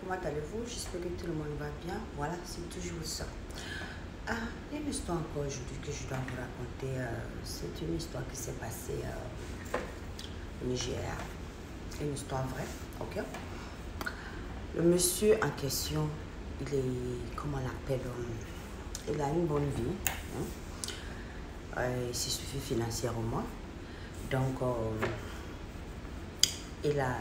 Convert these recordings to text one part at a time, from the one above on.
comment allez-vous? J'espère que tout le monde va bien. Voilà, c'est toujours ça. Il y a une histoire encore aujourd'hui que je dois vous raconter. C'est une histoire qui s'est passée au Nigeria. Une histoire vraie, ok? Le monsieur en question, il est, comment on l'appelle, il a une bonne vie. Hein? Il s'est suffi financièrement. Donc, il a...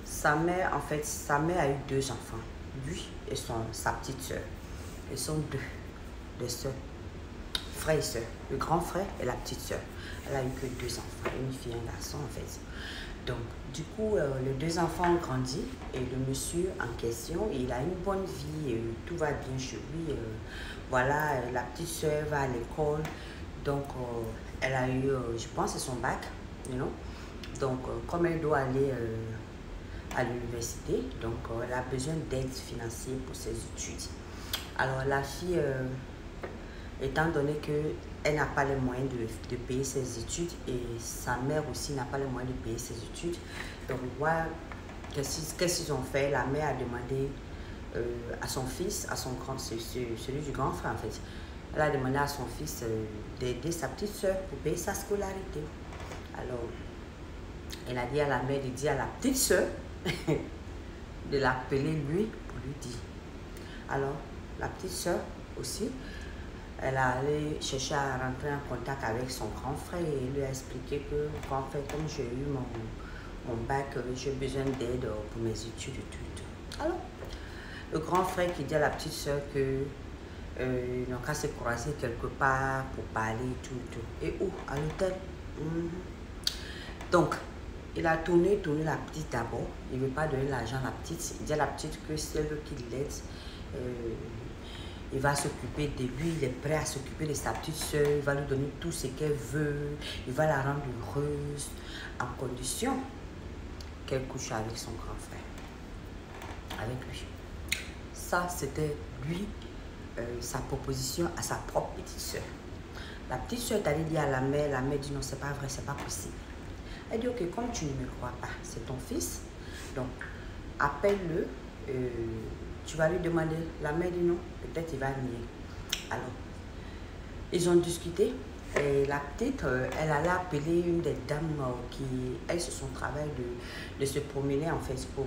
Sa mère, en fait, sa mère a eu 2 enfants. Lui et sa petite soeur. Ils sont deux soeurs. Frère et soeur. Le grand frère et la petite soeur. Elle a eu que 2 enfants. Une fille et un garçon, en fait. Donc, du coup, les 2 enfants ont grandi. Et le monsieur en question, il a une bonne vie. Tout va bien chez lui. Voilà, la petite soeur va à l'école. Donc, elle a eu, je pense, c'est son bac. You know? Donc, comme elle doit aller... à l'université, donc elle a besoin d'aide financière pour ses études. Alors la fille, étant donné qu'elle n'a pas les moyens de payer ses études et sa mère aussi n'a pas les moyens de payer ses études, donc voilà, qu'est-ce qu'ils ont fait? La mère a demandé à son fils, à son grand, celui du grand frère en fait, elle a demandé à son fils d'aider sa petite soeur pour payer sa scolarité. Alors, elle a dit à la mère de dire à la petite soeur de l'appeler lui pour lui dire. Alors, la petite soeur aussi, elle a allé chercher à rentrer en contact avec son grand frère et lui a expliqué que, en fait, comme j'ai eu mon bac, j'ai besoin d'aide pour mes études et tout. Alors, le grand frère qui dit à la petite soeur que ils n'ont qu'à se croiser quelque part pour parler et tout. Et où? À l'hôtel. Donc, il a tourné la petite d'abord. Il ne veut pas donner l'argent à la petite. Il dit à la petite que si elle veut qu'il l'aide, il va s'occuper de lui. Il est prêt à s'occuper de sa petite soeur. Il va lui donner tout ce qu'elle veut. Il va la rendre heureuse, en condition qu'elle couche avec son grand frère. Avec lui. Ça, c'était lui, sa proposition à sa propre petite soeur. La petite soeur est allée dire à la mère dit non, c'est pas vrai, c'est pas possible. Elle dit, ok, comme tu ne me crois pas, c'est ton fils, donc appelle-le, tu vas lui demander. La mère dit non, peut-être il va nier. Alors, ils ont discuté, et la petite, elle allait appeler une des dames qui, elles, se sont travaillées de se promener, en fait, pour,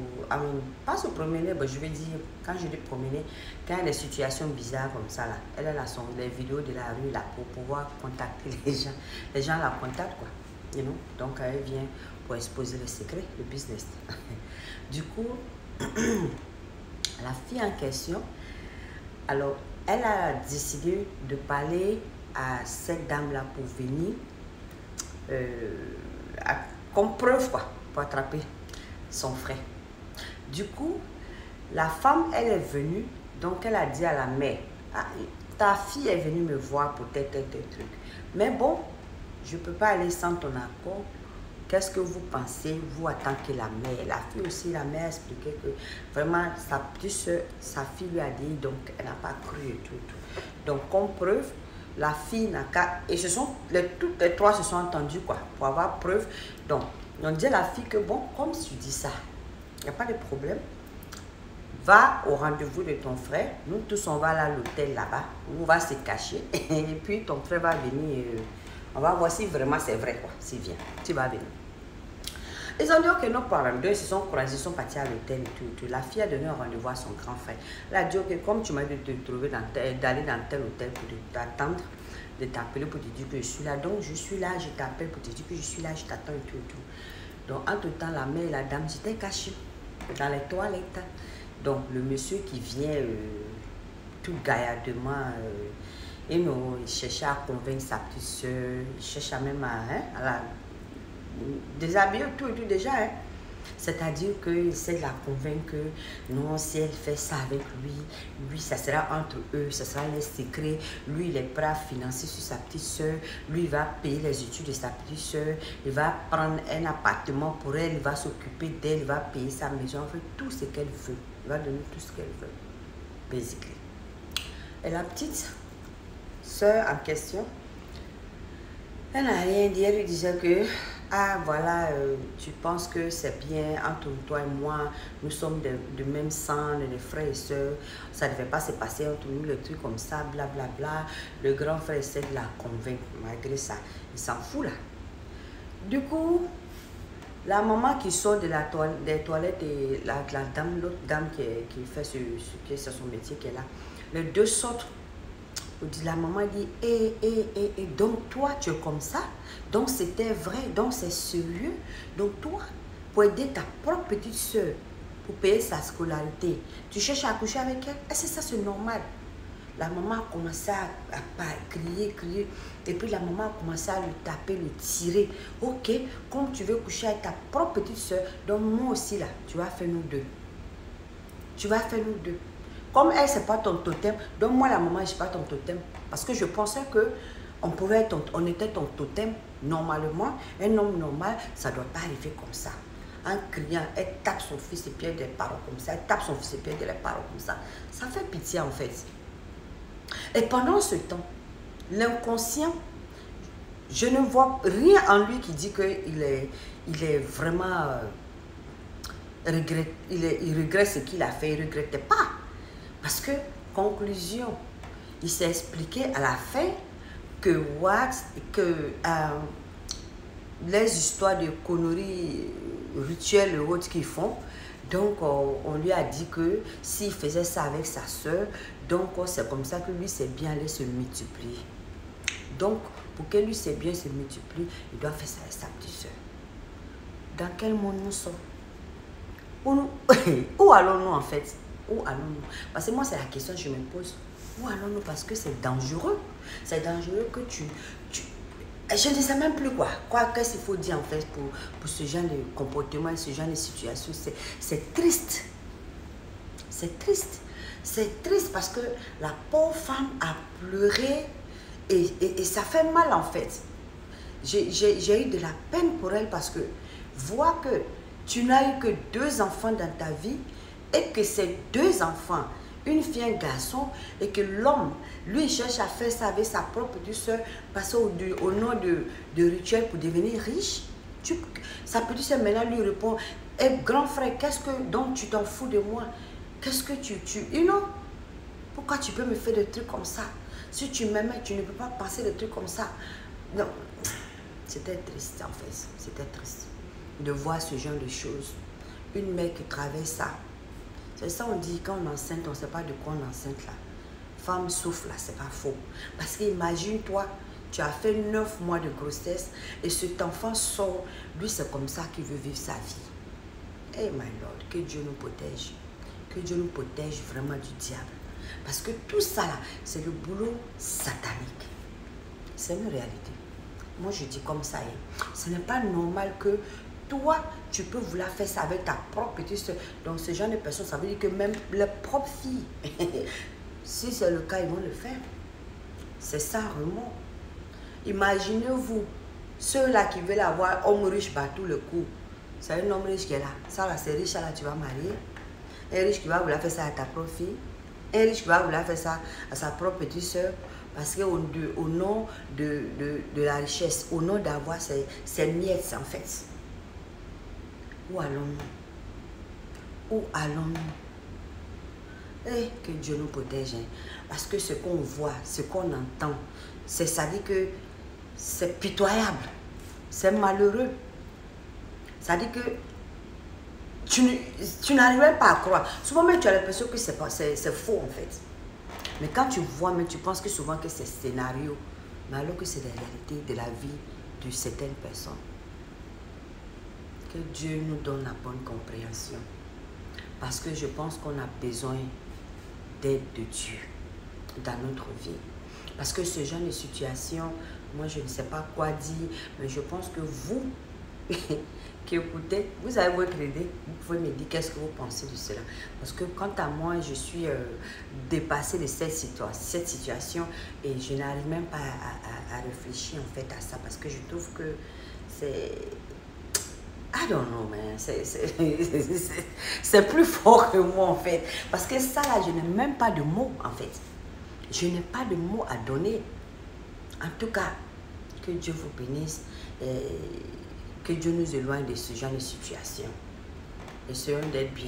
pas se promener, je vais dire, quand je dis promener, quand il y a des situations bizarres comme ça, là, elle a les vidéos de la rue, là, pour pouvoir contacter les gens la contactent, quoi. You know? Donc, elle vient pour exposer le secret, le business. Du coup, la fille en question, alors, elle a décidé de parler à cette dame-là pour venir comme preuve, quoi, pour attraper son frère. Du coup, la femme, elle est venue, donc elle a dit à la mère, ta fille est venue me voir pour tel truc. Mais bon, je ne peux pas aller sans ton accord. Qu'est-ce que vous pensez, vous, en tant que la mère? La fille aussi, la mère expliquait que vraiment, sa petite soeur, sa fille lui a dit, donc elle n'a pas cru et tout. Donc, comme preuve, la fille n'a qu'à... Et toutes les 3 se sont entendues, quoi, pour avoir preuve. Donc, on dit à la fille que, bon, comme tu dis ça, il n'y a pas de problème. Va au rendez-vous de ton frère. Nous tous, on va aller à l'hôtel là-bas. On va se cacher. Et puis, ton frère va venir... on va voir si vraiment c'est vrai, quoi. S'il vient, tu vas venir. Ils ont dit, ok, nos parents, ils se sont croisés, ils sont partis à l'hôtel et tout. La fille a donné un rendez-vous à son grand frère. Elle a dit, ok, comme tu m'as dit de te trouver, d'aller dans tel hôtel pour t'attendre, de t'appeler pour te dire que je suis là. Donc, je suis là, je t'appelle pour te dire que je suis là, je t'attends et tout. Donc, entre-temps, la mère et la dame s'étaient cachées dans les toilettes. Donc, le monsieur qui vient tout gaillardement... il cherchait à convaincre sa petite soeur, il cherchait même à la déshabiller tout déjà. C'est-à-dire qu'il essaie de la convaincre que non, si elle fait ça avec lui, ça sera entre eux, ça sera les secrets. Lui, il est prêt à financer sur sa petite soeur. Lui, il va payer les études de sa petite soeur. Il va prendre un appartement pour elle, il va s'occuper d'elle, il va payer sa maison, en fait, tout ce qu'elle veut. Il va donner tout ce qu'elle veut, basically. Et la petite soeur en question, elle n'a rien dit, elle lui disait que ah voilà, tu penses que c'est bien entre toi et moi, nous sommes de même sang, les frères et sœurs, ça ne devait pas se passer entre nous, le truc comme ça, blablabla. Bla, bla. Le grand frère essaie de la convaincre, malgré ça, il s'en fout là. Du coup, la maman qui sort de des toilettes et la dame, l'autre dame qui fait c'est son métier qui est là, les deux sortent. La maman dit, donc toi tu es comme ça, donc c'était vrai, donc c'est sérieux, donc toi, pour aider ta propre petite soeur, pour payer sa scolarité, tu cherches à coucher avec elle, est-ce que ça c'est normal? La maman a commencé à crier, et puis la maman a commencé à le taper, le tirer. Ok, comme tu veux coucher avec ta propre petite soeur, donc moi aussi là, tu vas faire nous deux. Tu vas faire nous deux. Comme elle, c'est pas ton totem, donc moi, la maman, je ne suis pas ton totem. Parce que je pensais que on était ton totem normalement. Un homme normal, ça ne doit pas arriver comme ça. En criant, elle tape son fils et pied des paroles comme ça. Elle tape son fils et pied des paroles comme ça. Ça fait pitié en fait. Et pendant ce temps, l'inconscient, je ne vois rien en lui qui dit qu'il est vraiment... il regrette ce qu'il a fait. Il ne regrettait pas. Parce que, conclusion, il s'est expliqué à la fin que les histoires de conneries rituelles et autres qu'ils font, donc on lui a dit que s'il faisait ça avec sa soeur, donc c'est comme ça que lui c'est bien allé se multiplier. Donc, pour que lui c'est bien se multiplier, il doit faire ça avec sa petite soeur. Dans quel monde nous sommes? Où allons-nous en fait? Où allons-nous? Parce que moi, c'est la question que je me pose. Où allons-nous? Parce que c'est dangereux. C'est dangereux que je ne sais même plus quoi. Qu'est-ce qu'il faut dire en fait pour ce genre de comportement, ce genre de situation. C'est triste. C'est triste. C'est triste parce que la pauvre femme a pleuré et ça fait mal en fait. J'ai eu de la peine pour elle parce que voir que tu n'as eu que 2 enfants dans ta vie et que ces 2 enfants, une fille et un garçon, et que l'homme, lui, cherche à faire ça avec sa propre petite soeur, passer au nom de rituel pour devenir riche. Sa petite soeur maintenant lui répond, grand frère, qu'est-ce que, donc tu t'en fous de moi? Qu'est-ce que pourquoi tu peux me faire des trucs comme ça? Si tu m'aimais, tu ne peux pas penser des trucs comme ça. Non, c'était triste en fait, c'était triste de voir ce genre de choses. Une mère qui traverse ça. C'est ça on dit, quand on est enceinte, on ne sait pas de quoi on est enceinte là. Femme souffle là, c'est pas faux. Parce qu'imagine-toi, tu as fait 9 mois de grossesse et cet enfant sort, lui c'est comme ça qu'il veut vivre sa vie. Eh my Lord, que Dieu nous protège. Que Dieu nous protège vraiment du diable. Parce que tout ça là, c'est le boulot satanique. C'est une réalité. Moi je dis comme ça, ce n'est pas normal que toi, tu peux vouloir faire ça avec ta propre petite soeur. Donc, ce genre de personnes, ça veut dire que même les propres filles, si c'est le cas, ils vont le faire. C'est ça, vraiment. Imaginez-vous, ceux-là qui veulent avoir homme riche partout le coup. C'est un homme riche qui est là. Ça, là, c'est riche, là, tu vas marier. Un riche qui va vouloir faire ça à ta propre fille. Un riche qui va vouloir faire ça à sa propre petite soeur. Parce qu'au nom de la richesse, au nom d'avoir ces miettes, en fait. Où allons-nous? Où allons-nous? Eh, que Dieu nous protège. Hein. Parce que ce qu'on voit, ce qu'on entend, ça dit que c'est pitoyable. C'est malheureux. Ça dit que tu n'arrives pas à croire. Souvent même tu as l'impression que c'est faux en fait. Mais quand tu vois, mais tu penses que souvent que c'est scénario. Mais alors que c'est la réalité de la vie de certaines personnes. Que Dieu nous donne la bonne compréhension. Parce que je pense qu'on a besoin d'aide de Dieu dans notre vie. Parce que ce genre de situation, moi je ne sais pas quoi dire, mais je pense que vous qui écoutez, vous avez votre idée, vous pouvez me dire qu'est-ce que vous pensez de cela. Parce que quant à moi, je suis dépassée de cette situation et je n'arrive même pas à réfléchir en fait à ça parce que je trouve que c'est... I don't know, man. C'est plus fort que moi, en fait. Parce que ça, là, je n'ai même pas de mots, en fait. Je n'ai pas de mots à donner. En tout cas, que Dieu vous bénisse. Et Que Dieu nous éloigne de ce genre de situation. Essayons d'être bien.